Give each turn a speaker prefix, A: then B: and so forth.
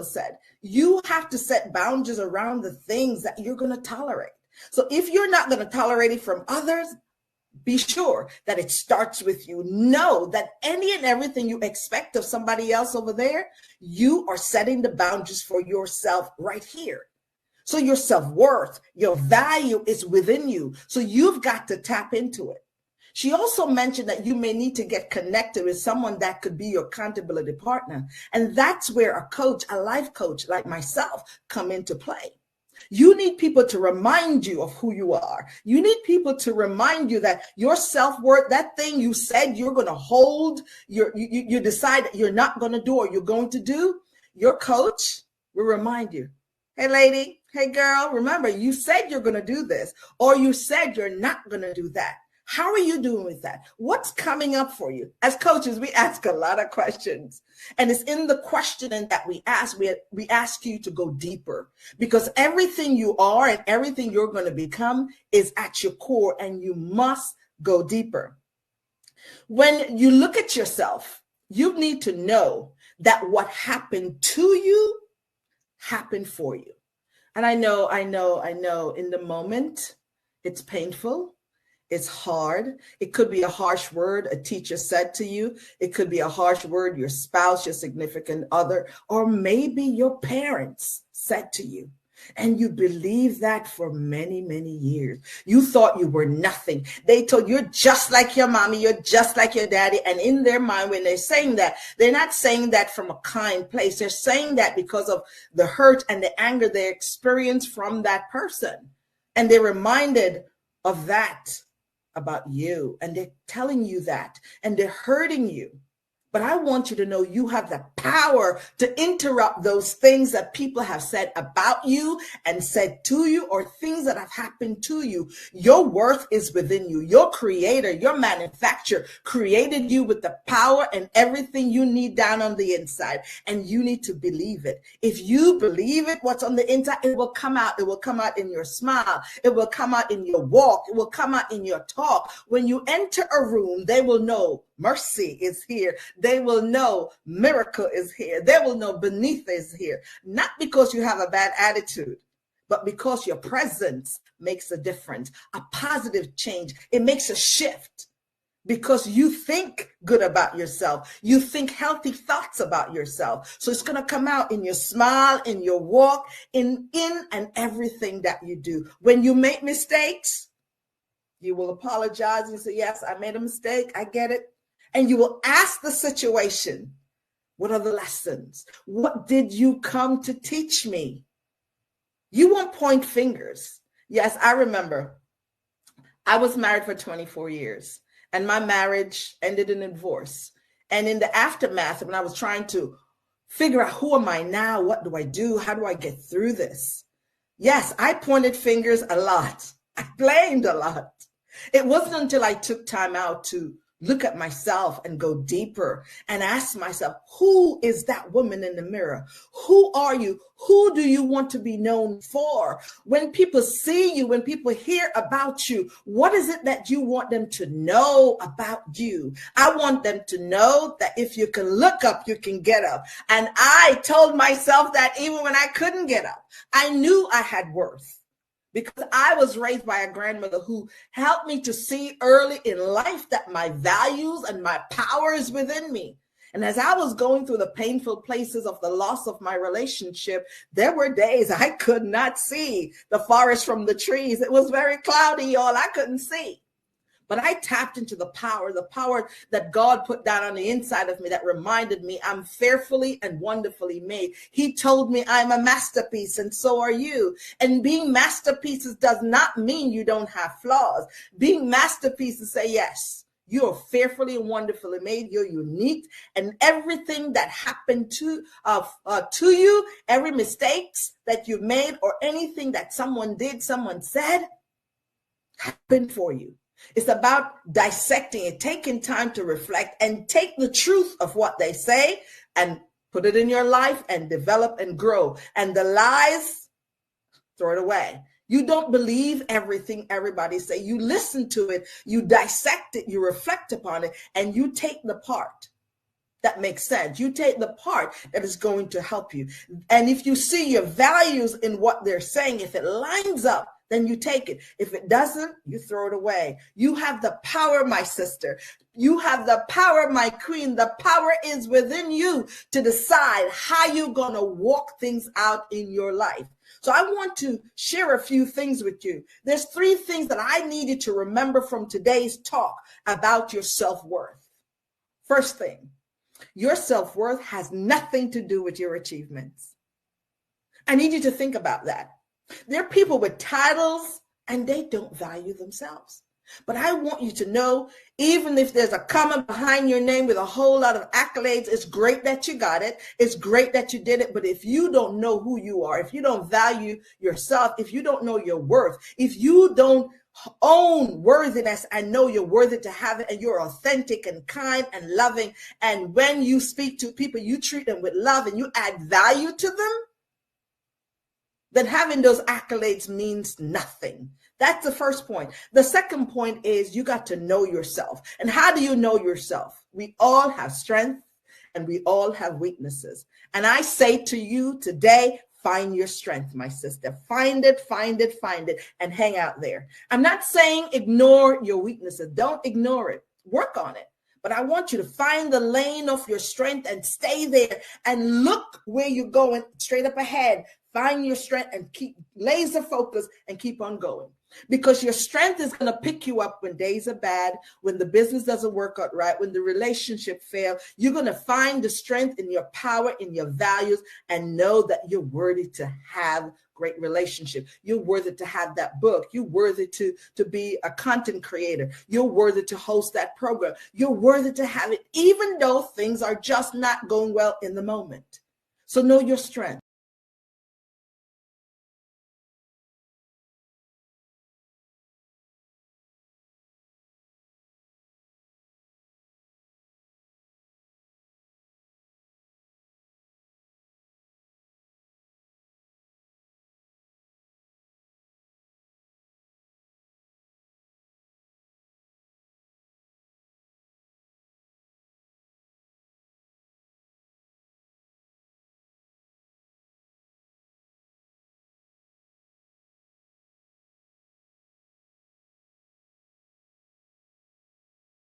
A: said, you have to set boundaries around the things that you're going to tolerate. So if you're not going to tolerate it from others, be sure that it starts with you. Know that any and everything you expect of somebody else over there, you are setting the boundaries for yourself right here. So your self-worth, your value is within you. So you've got to tap into it. She also mentioned that you may need to get connected with someone that could be your accountability partner. And that's where a coach, a life coach like myself, come into play. You need people to remind you of who you are. You need people to remind you that your self-worth, that thing you said you're going to hold, you decide that you're not going to do or you're going to do, your coach will remind you, hey, lady, hey, girl, remember, you said you're going to do this, or you said you're not going to do that. How are you doing with that? What's coming up for you? As coaches, we ask a lot of questions. And it's in the questioning that we ask you to go deeper, because everything you are and everything you're going to become is at your core, and you must go deeper. When you look at yourself, you need to know that what happened to you happened for you. And I know, in the moment, it's painful. It's hard. It could be a harsh word a teacher said to you. It could be a harsh word your spouse, your significant other, or maybe your parents said to you. And you believed that for many, many years. You thought you were nothing. They told you, you're just like your mommy, you're just like your daddy. And in their mind, when they're saying that, they're not saying that from a kind place. They're saying that because of the hurt and the anger they experienced from that person. And they're reminded of that about you, and they're telling you that, and they're hurting you. But I want you to know you have the power to interrupt those things that people have said about you and said to you, or things that have happened to you. Your worth is within you. Your creator, your manufacturer created you with the power and everything you need down on the inside. And you need to believe it. If you believe it, what's on the inside, it will come out. It will come out in your smile. It will come out in your walk. It will come out in your talk. When you enter a room, they will know mercy is here. They will know miracle is here. They will know beneath is here. Not because you have a bad attitude, but because your presence makes a difference, a positive change. It makes a shift because you think good about yourself. You think healthy thoughts about yourself. So it's going to come out in your smile, in your walk, in and everything that you do. When you make mistakes, you will apologize and say, yes, I made a mistake. I get it. And you will ask the situation, what are the lessons? What did you come to teach me? You won't point fingers. Yes, I remember I was married for 24 years and my marriage ended in a divorce. And in the aftermath, when I was trying to figure out who am I now? What do I do? How do I get through this? Yes, I pointed fingers a lot. I blamed a lot. It wasn't until I took time out to look at myself and go deeper and ask myself, who is that woman in the mirror? Who are you? Who do you want to be known for? When people see you, when people hear about you, what is it that you want them to know about you? I want them to know that if you can look up, you can get up. And I told myself that even when I couldn't get up, I knew I had worth. Because I was raised by a grandmother who helped me to see early in life that my values and my power is within me. And as I was going through the painful places of the loss of my relationship, there were days I could not see the forest from the trees. It was very cloudy, y'all. I couldn't see. But I tapped into the power that God put down on the inside of me that reminded me I'm fearfully and wonderfully made. He told me I'm a masterpiece and so are you. And being masterpieces does not mean you don't have flaws. Being masterpieces say, yes, you're fearfully and wonderfully made. You're unique. And everything that happened to you, every mistakes that you made or anything that someone did, someone said, happened for you. It's about dissecting it, taking time to reflect and take the truth of what they say and put it in your life and develop and grow. And the lies, throw it away. You don't believe everything everybody say. You listen to it, you dissect it, you reflect upon it, and you take the part that makes sense. You take the part that is going to help you. And if you see your values in what they're saying, if it lines up, then you take it. If it doesn't, you throw it away. You have the power, my sister. You have the power, my queen. The power is within you to decide how you're going to walk things out in your life. So I want to share a few things with you. There's 3 things that I need you to remember from today's talk about your self-worth. First thing, your self-worth has nothing to do with your achievements. I need you to think about that. There are people with titles and they don't value themselves. But I want you to know, even if there's a comma behind your name with a whole lot of accolades, it's great that you got it. It's great that you did it. But if you don't know who you are, if you don't value yourself, if you don't know your worth, if you don't own worthiness and know you're worthy to have it, and you're authentic and kind and loving, and when you speak to people, you treat them with love and you add value to them, then having those accolades means nothing. That's the first point. The second point is you got to know yourself. And how do you know yourself? We all have strength and we all have weaknesses. And I say to you today, find your strength, my sister. Find it, find it, find it, and hang out there. I'm not saying ignore your weaknesses. Don't ignore it. Work on it. But I want you to find the lane of your strength and stay there and look where you're going straight up ahead. Find your strength and keep laser focus and keep on going. Because your strength is going to pick you up when days are bad, when the business doesn't work out right, when the relationship fails. You're going to find the strength in your power, in your values, and know that you're worthy to have great relationship. You're worthy to have that book. You're worthy to be a content creator. You're worthy to host that program. You're worthy to have it, even though things are just not going well in the moment. So know your strength.